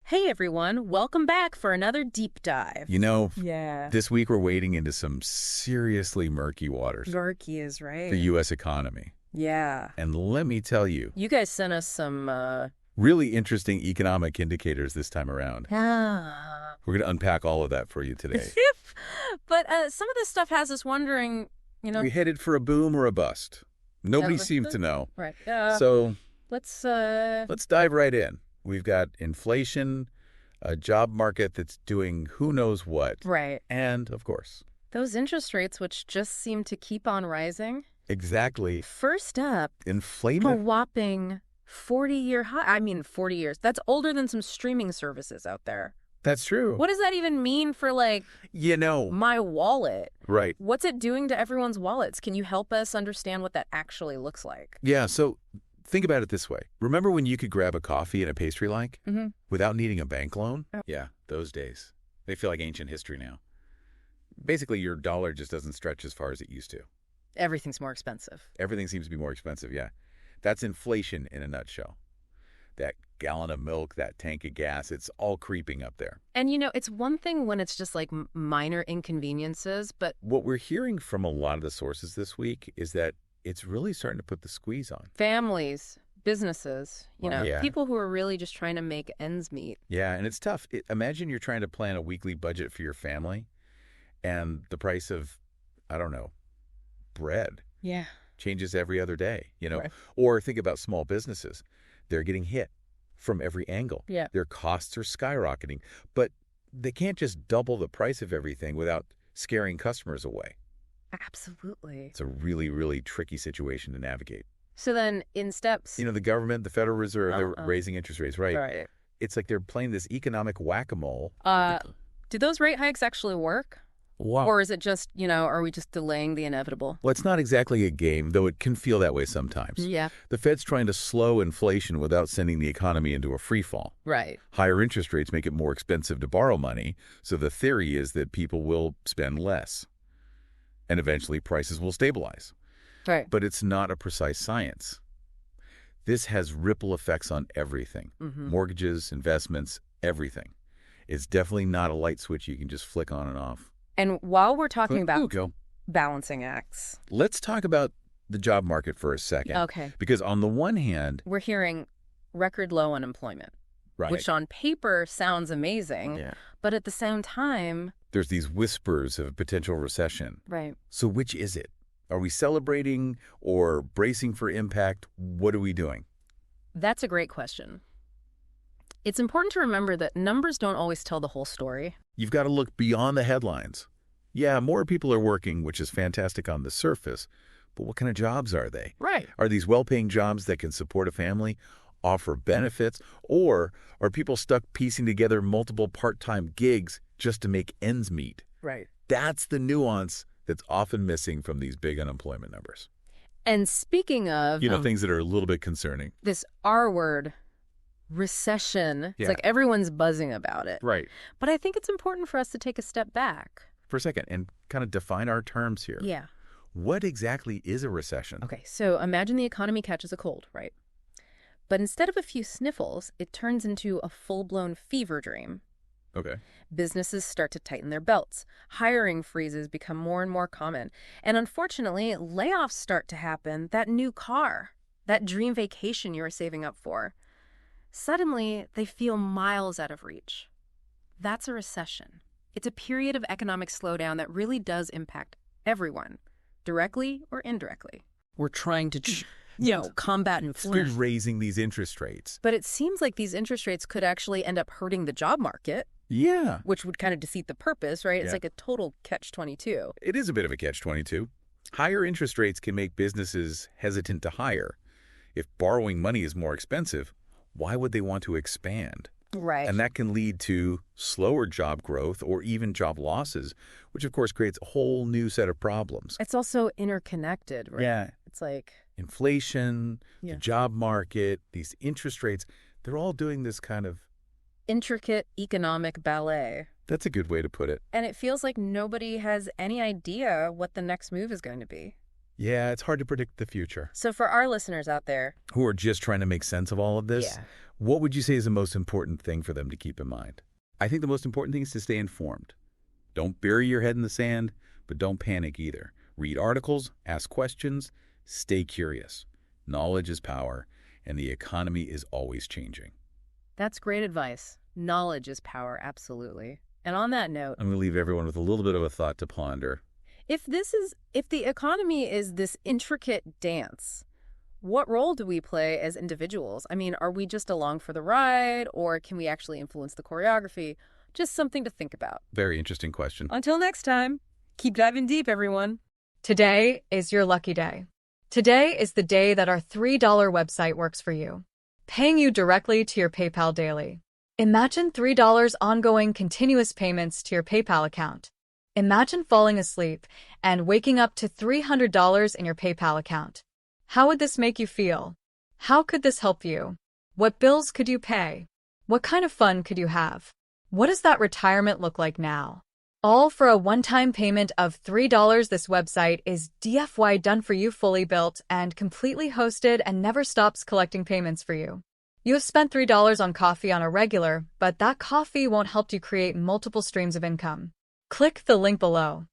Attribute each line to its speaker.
Speaker 1: Hey everyone, welcome back for another deep dive.
Speaker 2: Yeah.
Speaker 3: This week we're wading into some seriously murky waters.
Speaker 1: Murky is right.
Speaker 3: The U.S. economy.
Speaker 1: Yeah.
Speaker 3: And let me tell you,
Speaker 1: You guys sent us some,
Speaker 3: really interesting economic indicators this time around.
Speaker 1: Ah.
Speaker 3: We're going to unpack all of that for you today.
Speaker 1: But some of this stuff has us wondering,
Speaker 3: We headed for a boom or a bust? Nobody seems to know.
Speaker 1: Right.
Speaker 3: So
Speaker 1: let's
Speaker 3: dive right in. We've got inflation, a job market that's doing who knows what.
Speaker 1: Right.
Speaker 3: And, of course,
Speaker 1: those interest rates, which just seem to keep on rising.
Speaker 3: exactly.
Speaker 1: First up, a
Speaker 3: Inflated.
Speaker 1: whopping 40-year high. I mean, 40 years. That's older than some streaming services out there.
Speaker 3: That's true.
Speaker 1: What does that even mean for, my wallet?
Speaker 3: Right.
Speaker 1: What's it doing to everyone's wallets? Can you help us understand what that actually looks like?
Speaker 3: Yeah, so think about it this way. Remember when you could grab a coffee and a pastry without needing a bank loan?
Speaker 1: Oh.
Speaker 3: Yeah, those days. They feel like ancient history now. Basically, your dollar just doesn't stretch as far as it used to.
Speaker 1: Everything's more expensive.
Speaker 3: Everything seems to be more expensive, yeah. That's inflation in a nutshell. That gallon of milk, that tank of gas, it's all creeping up there.
Speaker 1: And, it's one thing when it's just like minor inconveniences, but
Speaker 3: What we're hearing from a lot of the sources this week is that it's really starting to put the squeeze on.
Speaker 1: families, businesses,
Speaker 3: Yeah.
Speaker 1: people who are really just trying to make ends meet.
Speaker 3: Yeah, and it's tough. Imagine you're trying to plan a weekly budget for your family, and the price of, I don't know, bread
Speaker 1: Yeah.
Speaker 3: changes every other day,
Speaker 1: Right.
Speaker 3: Or think about small businesses. They're getting hit from every angle.
Speaker 1: Yeah.
Speaker 3: Their costs are skyrocketing, but they can't just double the price of everything without scaring customers away.
Speaker 1: Absolutely.
Speaker 3: It's a really, really tricky situation to navigate.
Speaker 1: So then in steps.
Speaker 3: The government, the Federal Reserve, they're raising interest rates, right?
Speaker 1: Right.
Speaker 3: It's like they're playing this economic whack-a-mole.
Speaker 1: Do those rate hikes actually work?
Speaker 3: Wow.
Speaker 1: Or is it just, are we just delaying the inevitable?
Speaker 3: Well, it's not exactly a game, though it can feel that way sometimes.
Speaker 1: Yeah.
Speaker 3: The Fed's trying to slow inflation without sending the economy into a free fall.
Speaker 1: Right.
Speaker 3: Higher interest rates make it more expensive to borrow money, so the theory is that people will spend less. And eventually prices will stabilize.
Speaker 1: Right.
Speaker 3: But it's not a precise science. This has ripple effects on everything.
Speaker 1: Mm-hmm.
Speaker 3: Mortgages, investments, everything. It's definitely not a light switch you can just flick on and off.
Speaker 1: And while we're talking
Speaker 3: Ooh,
Speaker 1: about
Speaker 3: go.
Speaker 1: balancing acts.
Speaker 3: Let's talk about the job market for a second.
Speaker 1: Okay.
Speaker 3: Because on the one hand,
Speaker 1: We're hearing record low unemployment,
Speaker 3: right,
Speaker 1: which on paper sounds amazing,
Speaker 3: yeah,
Speaker 1: but at the same time,
Speaker 3: there's these whispers of potential recession.
Speaker 1: right.
Speaker 3: So which is it? Are we celebrating or bracing for impact? What are we doing?
Speaker 1: That's a great question. It's important to remember that numbers don't always tell the whole story.
Speaker 3: You've got to look beyond the headlines. Yeah, more people are working, which is fantastic on the surface, but what kind of jobs are they?
Speaker 1: Right.
Speaker 3: Are these well-paying jobs that can support a family, offer benefits, or are people stuck piecing together multiple part-time gigs just to make ends meet?
Speaker 1: Right.
Speaker 3: That's the nuance that's often missing from these big unemployment numbers.
Speaker 1: And speaking of
Speaker 3: Things that are a little bit concerning.
Speaker 1: this R word, recession,
Speaker 3: Yeah.
Speaker 1: it's like everyone's buzzing about it.
Speaker 3: Right.
Speaker 1: But I think it's important for us to take a step back.
Speaker 3: For a second, and kind of define our terms here.
Speaker 1: Yeah.
Speaker 3: What exactly is a recession?
Speaker 1: Okay, so imagine the economy catches a cold, right? But instead of a few sniffles, it turns into a full-blown fever dream.
Speaker 3: Okay.
Speaker 1: Businesses start to tighten their belts. Hiring freezes become more and more common. And unfortunately, layoffs start to happen. That new car, that dream vacation you were saving up for, suddenly they feel miles out of reach. That's a recession. It's a period of economic slowdown that really does impact everyone, directly or indirectly. We're trying to, combat
Speaker 3: We're
Speaker 1: inflation.
Speaker 3: raising these interest rates.
Speaker 1: But it seems like these interest rates could actually end up hurting the job market,
Speaker 3: Yeah.
Speaker 1: which would kind of defeat the purpose, right? It's
Speaker 3: Yeah.
Speaker 1: like a total catch-22.
Speaker 3: It is a bit of a catch-22. Higher interest rates can make businesses hesitant to hire. If borrowing money is more expensive, why would they want to expand?
Speaker 1: Right.
Speaker 3: And that can lead to slower job growth or even job losses, which of course creates a whole new set of problems.
Speaker 1: It's also interconnected, right?
Speaker 3: Yeah.
Speaker 1: It's like,
Speaker 3: Inflation,
Speaker 1: Yeah.
Speaker 3: the job market, these interest rates, they're all doing this kind of,
Speaker 1: intricate economic ballet.
Speaker 3: that's a good way to put it.
Speaker 1: And it feels like nobody has any idea what the next move is going to be.
Speaker 3: Yeah, it's hard to predict the future.
Speaker 1: So for our listeners out there,
Speaker 3: Who are just trying to make sense of all of this,
Speaker 1: yeah,
Speaker 3: what would you say is the most important thing for them to keep in mind? I think the most important thing is to stay informed. Don't bury your head in the sand, but don't panic either. Read articles, ask questions, stay curious. Knowledge is power, and the economy is always changing.
Speaker 1: that's great advice. Knowledge is power, absolutely. And on that note,
Speaker 3: I'm going to leave everyone with a little bit of a thought to ponder.
Speaker 1: if the economy is this intricate dance, what role do we play as individuals? I mean, are we just along for the ride, or can we actually influence the choreography? Just something to think about.
Speaker 3: Very interesting question.
Speaker 1: Until next time, keep diving deep, everyone.
Speaker 2: Today is your lucky day. Today is the day that our $3 website works for you, paying you directly to your PayPal daily. Imagine $3 ongoing continuous payments to your PayPal account. Imagine falling asleep and waking up to $300 in your PayPal account. How would this make you feel? How could this help you? What bills could you pay? What kind of fun could you have? What does that retirement look like now? All for a one-time payment of $3. This website is DFY done for you, fully built and completely hosted, and never stops collecting payments for you. You have spent $3 on coffee on a regular, but that coffee won't help you create multiple streams of income. Click the link below.